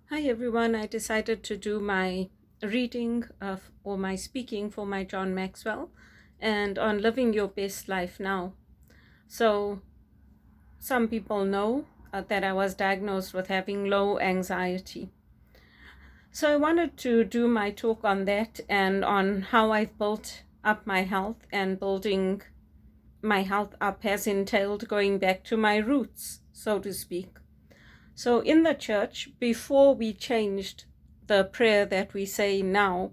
Hi everyone, I decided to do my reading or my speaking for my John Maxwell and on living your best life now. So, some people know that I was diagnosed with having low anxiety. So, I wanted to do my talk on that and on how I've built up my health, and building my health up has entailed going back to my roots, so to speak. So in the church, before we changed the prayer that we say now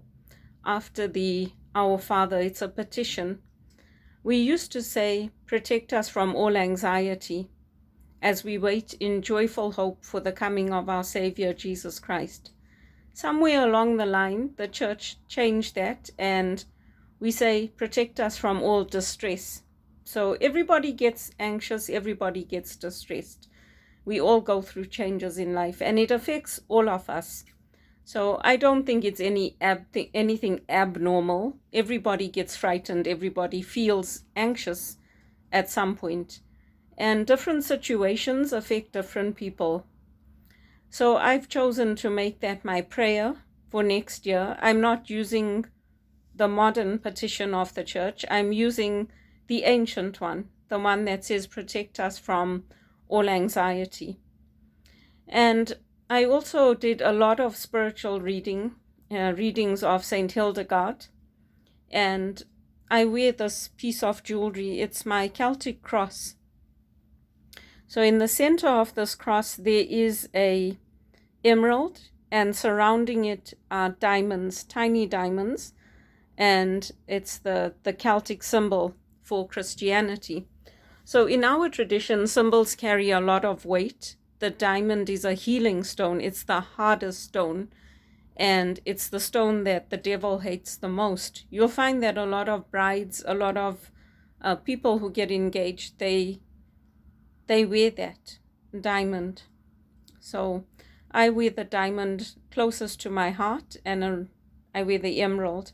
after the Our Father, it's a petition. We used to say, "Protect us from all anxiety as we wait in joyful hope for the coming of our Savior Jesus Christ." Somewhere along the line, the church changed that and we say, "Protect us from all distress." So everybody gets anxious, everybody gets distressed. We all go through changes in life and it affects all of us. So I don't think it's anything abnormal. Everybody gets frightened, everybody feels anxious at some point, and different situations affect different people. So I've chosen to make that my prayer for next year. I'm not using the modern petition of the church. I'm using the ancient one, the one that says, "Protect us from all anxiety." And I also did a lot of spiritual readings of Saint Hildegard. And I wear this piece of jewelry. It's my Celtic cross. So in the center of this cross, there is a emerald, and surrounding it are diamonds, tiny diamonds. And it's the Celtic symbol for Christianity. So in our tradition, symbols carry a lot of weight. The diamond is a healing stone. It's the hardest stone, and it's the stone that the devil hates the most. You'll find that a lot of brides, a lot of people who get engaged, they wear that diamond. So I wear the diamond closest to my heart, and I wear the emerald.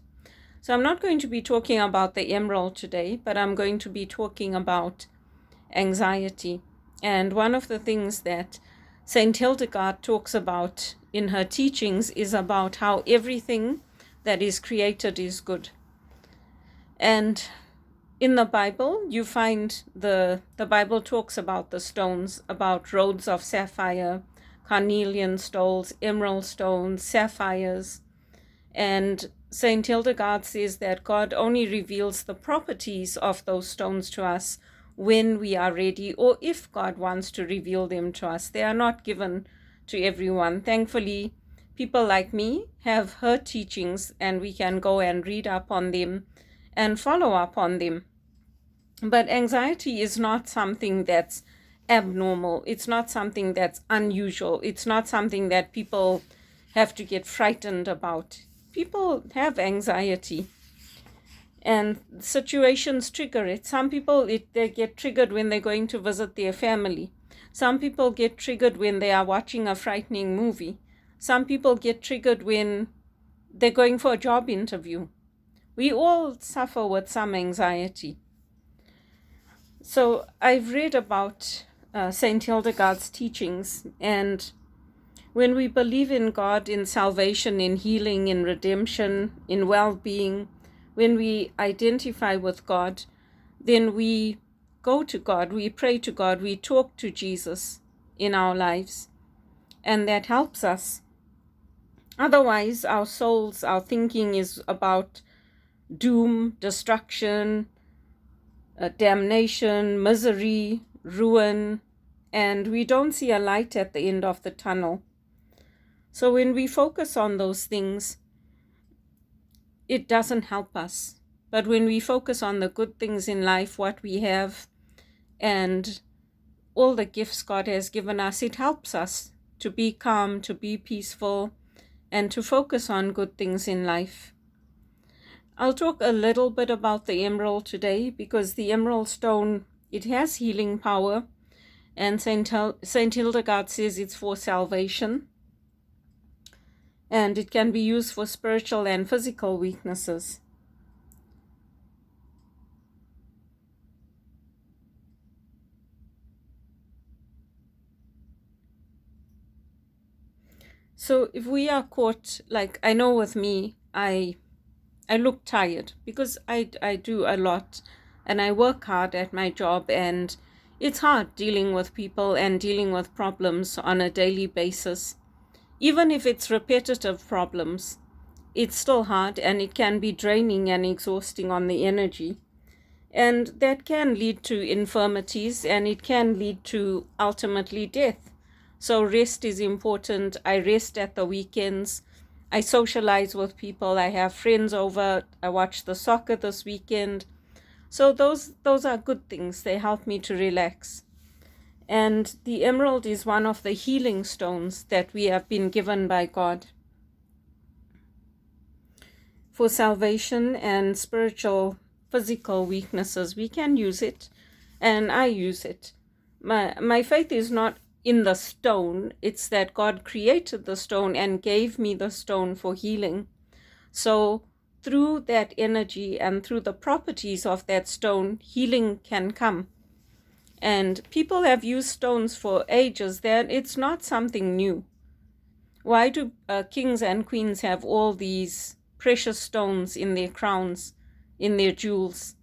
So I'm not going to be talking about the emerald today, but I'm going to be talking about anxiety. And one of the things that Saint Hildegard talks about in her teachings is about how everything that is created is good. And in the Bible, you find the Bible talks about the stones, about rods of sapphire, carnelian stones, emerald stones, sapphires. And Saint Hildegard says that God only reveals the properties of those stones to us when we are ready, or if God wants to reveal them to us. They are not given to everyone. Thankfully, people like me have her teachings, and we can go and read up on them and follow up on them. But anxiety is not something that's abnormal. It's not something that's unusual. It's not something that people have to get frightened about. People have anxiety, and situations trigger it. Some people, they get triggered when they're going to visit their family. Some people get triggered when they are watching a frightening movie. Some people get triggered when they're going for a job interview. We all suffer with some anxiety. So I've read about Saint Hildegard's teachings, and when we believe in God, in salvation, in healing, in redemption, in well-being, when we identify with God, then we go to God, we pray to God, we talk to Jesus in our lives, and that helps us. Otherwise, our souls, our thinking is about doom, destruction, damnation, misery, ruin, and we don't see a light at the end of the tunnel. So when we focus on those things, it doesn't help us. But when we focus on the good things in life, what we have, and all the gifts God has given us, it helps us to be calm, to be peaceful, and to focus on good things in life. I'll talk a little bit about the emerald today, because the emerald stone, it has healing power, and Saint Hildegard says it's for salvation, and it can be used for spiritual and physical weaknesses. So if we are caught, like I know with me, I look tired because I do a lot and I work hard at my job, and it's hard dealing with people and dealing with problems on a daily basis. Even if it's repetitive problems, it's still hard and it can be draining and exhausting on the energy. And that can lead to infirmities and it can lead to ultimately death. So rest is important. I rest at the weekends. I socialize with people. I have friends over. I watch the soccer this weekend. So those are good things. They help me to relax. And the emerald is one of the healing stones that we have been given by God for salvation and spiritual, physical weaknesses. We can use it, and I use it. My faith is not in the stone. It's that God created the stone and gave me the stone for healing. So through that energy and through the properties of that stone, healing can come. And people have used stones for ages. That it's not something new. Why do kings and queens have all these precious stones in their crowns, in their jewels?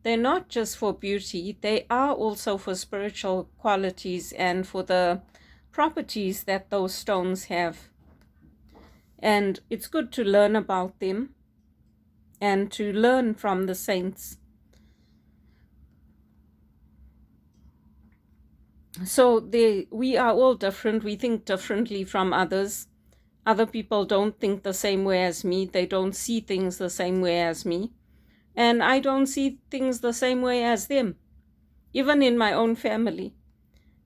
They're not just for beauty, they are also for spiritual qualities and for the properties that those stones have. And it's good to learn about them and to learn from the saints. So we are all different. We think differently from others. Other people don't think the same way as me. They don't see things the same way as me. And I don't see things the same way as them. Even in my own family,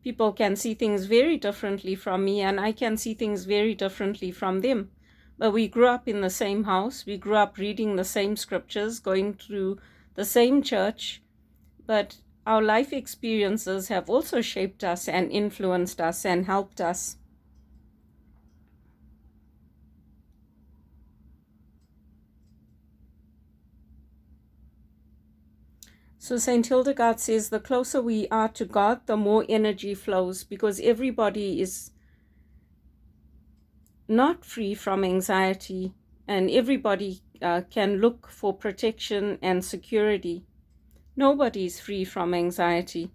people can see things very differently from me, and I can see things very differently from them. But we grew up in the same house. We grew up reading the same scriptures, going to the same church. But our life experiences have also shaped us and influenced us and helped us. So St. Hildegard says the closer we are to God, the more energy flows, because everybody is not free from anxiety, and everybody can look for protection and security. Nobody is free from anxiety.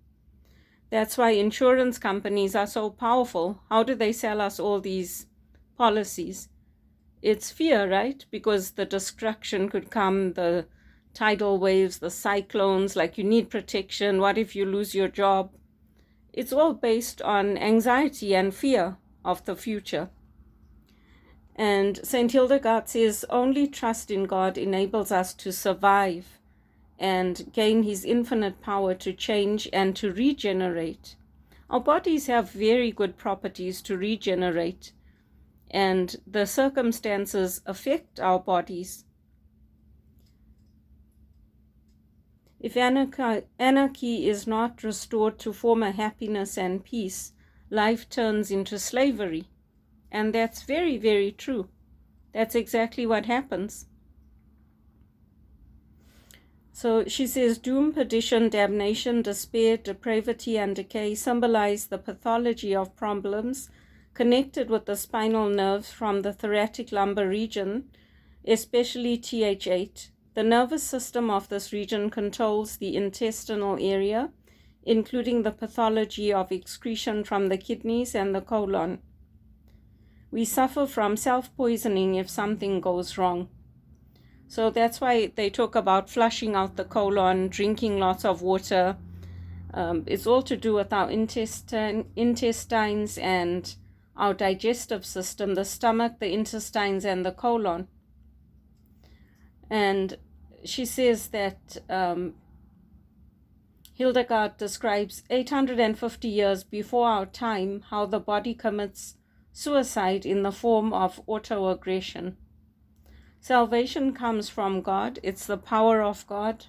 That's why insurance companies are so powerful. How do they sell us all these policies? It's fear, right? Because the destruction could come, the tidal waves, the cyclones, like you need protection. What if you lose your job? It's all based on anxiety and fear of the future. And St. Hildegard says only trust in God enables us to survive and gain his infinite power to change and to regenerate. Our bodies have very good properties to regenerate, and the circumstances affect our bodies. If anarchy is not restored to former happiness and peace, life turns into slavery. And that's very, very true. That's exactly what happens. So she says, doom, perdition, damnation, despair, depravity, and decay symbolize the pathology of problems connected with the spinal nerves from the thoracic lumbar region, especially TH8. The nervous system of this region controls the intestinal area, including the pathology of excretion from the kidneys and the colon. We suffer from self-poisoning if something goes wrong. So that's why they talk about flushing out the colon, drinking lots of water. It's all to do with our intestines and our digestive system, the stomach, the intestines, and the colon. And she says that Hildegard describes 850 years before our time how the body commits suicide in the form of autoaggression. Salvation comes from God. It's the power of God.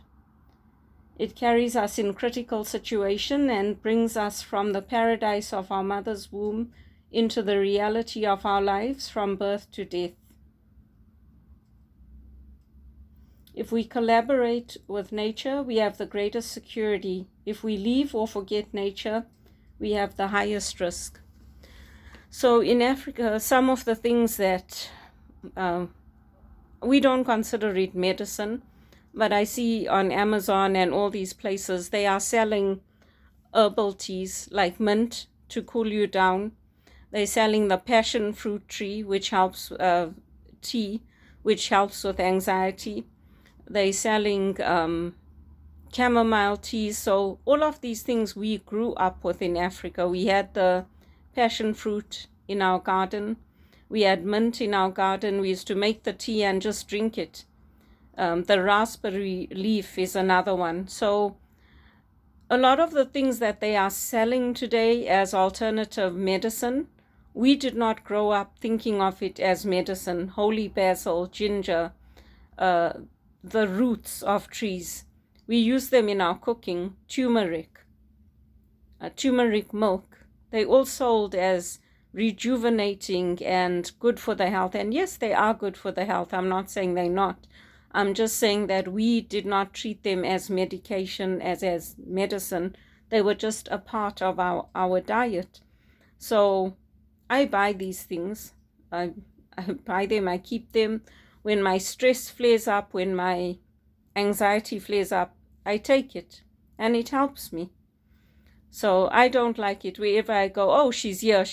It carries us in critical situation and brings us from the paradise of our mother's womb into the reality of our lives from birth to death. If we collaborate with nature, we have the greatest security. If we leave or forget nature, we have the highest risk. So in Africa, some of the things that we don't consider it medicine, but I see on Amazon and all these places, they are selling herbal teas like mint to cool you down. They're selling the passion fruit tree, which helps tea, which helps with anxiety. They're selling chamomile tea. So all of these things we grew up with in Africa. We had the passion fruit in our garden. We had mint in our garden. We used to make the tea and just drink it. The raspberry leaf is another one. So a lot of the things that they are selling today as alternative medicine, we did not grow up thinking of it as medicine. Holy basil, ginger, the roots of trees. We use them in our cooking. Turmeric milk. They all sold as rejuvenating and good for the health. And yes, they are good for the health. I'm not saying they're not. I'm just saying that we did not treat them as medication, as medicine. They were just a part of our diet. So I buy these things. I buy them, I keep them. When my stress flares up, when my anxiety flares up, I take it and it helps me. So I don't like it wherever I go, oh, she's here.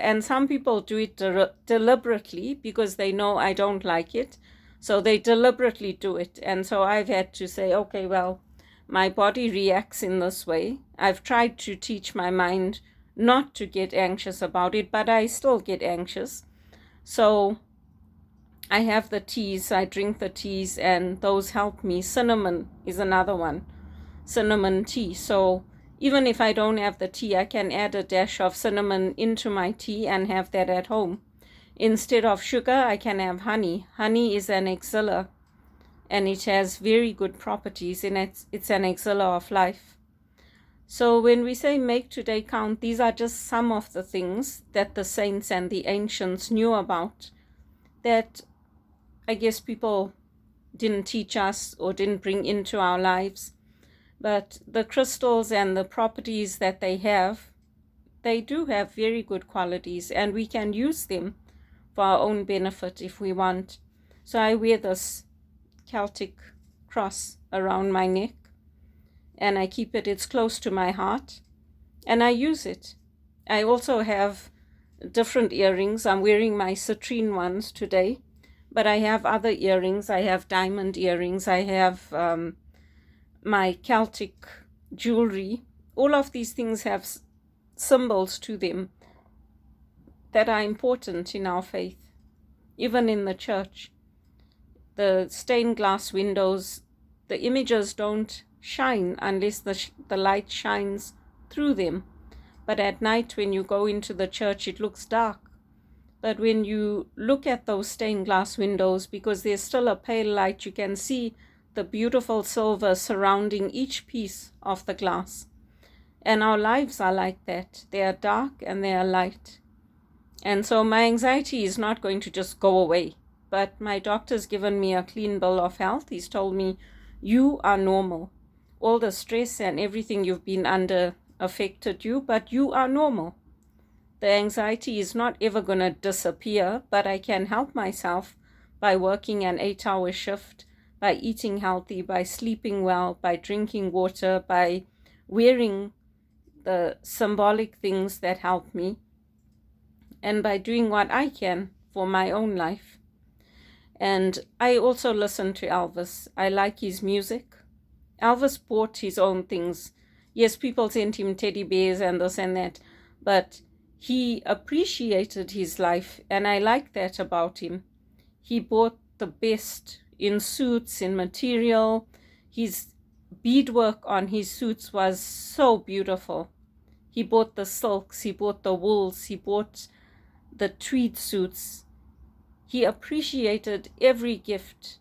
And some people do it deliberately because they know I don't like it. So they deliberately do it. And so I've had to say, okay, well, my body reacts in this way. I've tried to teach my mind not to get anxious about it, but I still get anxious. So I have the teas, I drink the teas, and those help me. Cinnamon is another one, cinnamon tea. So even if I don't have the tea, I can add a dash of cinnamon into my tea and have that at home. Instead of sugar, I can have honey. Honey is an elixir, and it has very good properties in it. It's an elixir of life. So when we say make today count, these are just some of the things that the saints and the ancients knew about that I guess people didn't teach us or didn't bring into our lives. But the crystals and the properties that they have, they do have very good qualities, and we can use them for our own benefit if we want. So I wear this Celtic cross around my neck, and I keep it, it's close to my heart, and I use it. I also have different earrings. I'm wearing my citrine ones today, but I have other earrings. I have diamond earrings. I have my Celtic jewelry. All of these things have symbols to them that are important in our faith, even in the church. The stained glass windows, the images don't shine unless the light shines through them. But at night when you go into the church, it looks dark. But when you look at those stained glass windows, because there's still a pale light, you can see the beautiful silver surrounding each piece of the glass. And our lives are like that. They are dark and they are light. And so my anxiety is not going to just go away. But my doctor's given me a clean bill of health. He's told me, you are normal. All the stress and everything you've been under affected you, but you are normal. The anxiety is not ever going to disappear, but I can help myself by working an 8-hour shift, by eating healthy, by sleeping well, by drinking water, by wearing the symbolic things that help me, and by doing what I can for my own life. And I also listen to Elvis. I like his music. Elvis bought his own things. Yes, people sent him teddy bears and this and that, but he appreciated his life, and I like that about him. He bought the best in suits, in material. His beadwork on his suits was so beautiful. He bought the silks, he bought the wools, he bought the tweed suits. He appreciated every gift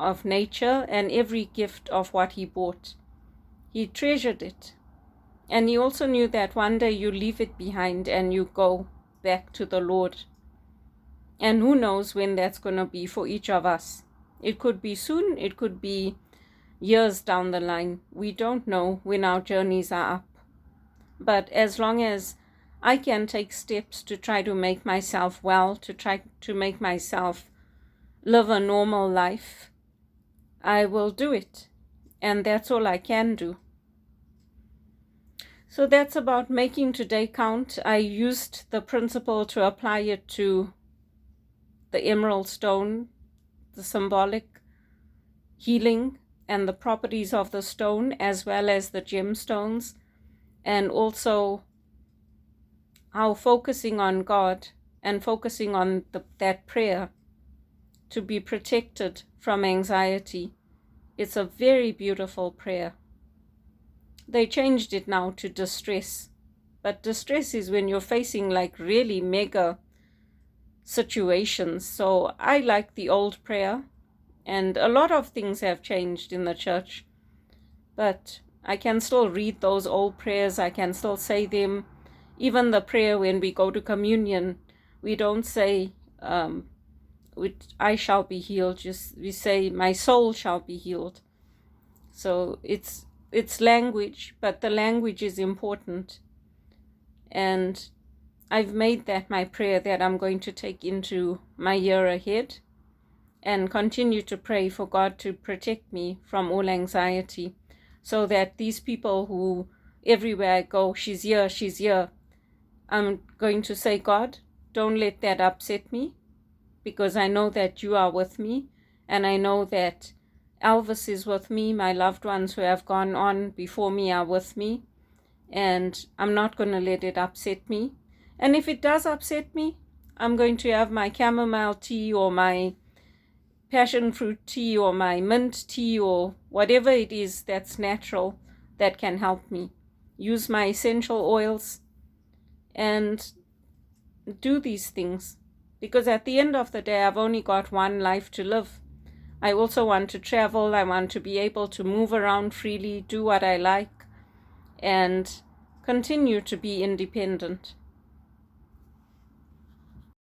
of nature and every gift of what he bought. He treasured it. And he also knew that one day you leave it behind and you go back to the Lord. And who knows when that's going to be for each of us. It could be soon, it could be years down the line. We don't know when our journeys are up. But as long as I can take steps to try to make myself well, to try to make myself live a normal life, I will do it. And that's all I can do. So that's about making today count. I used the principle to apply it to the emerald stone, the symbolic healing and the properties of the stone, as well as the gemstones, and also how focusing on God and focusing on that prayer to be protected from anxiety. It's a very beautiful prayer. They changed it now to distress, but distress is when you're facing like really mega situations. So I like the old prayer, and a lot of things have changed in the church, but I can still read those old prayers. I can still say them. Even the prayer when we go to communion, we don't say, I shall be healed. Just we say, my soul shall be healed. So it's language, but the language is important. And I've made that my prayer that I'm going to take into my year ahead, and continue to pray for God to protect me from all anxiety, so that these people who everywhere I go, she's here, I'm going to say, God, don't let that upset me, because I know that you are with me, and I know that Elvis is with me, my loved ones who have gone on before me are with me, and I'm not going to let it upset me. And if it does upset me, I'm going to have my chamomile tea or my passion fruit tea or my mint tea or whatever it is that's natural that can help me. Use my essential oils and do these things, because at the end of the day, I've only got one life to live. I also want to travel. I want to be able to move around freely, do what I like, and continue to be independent.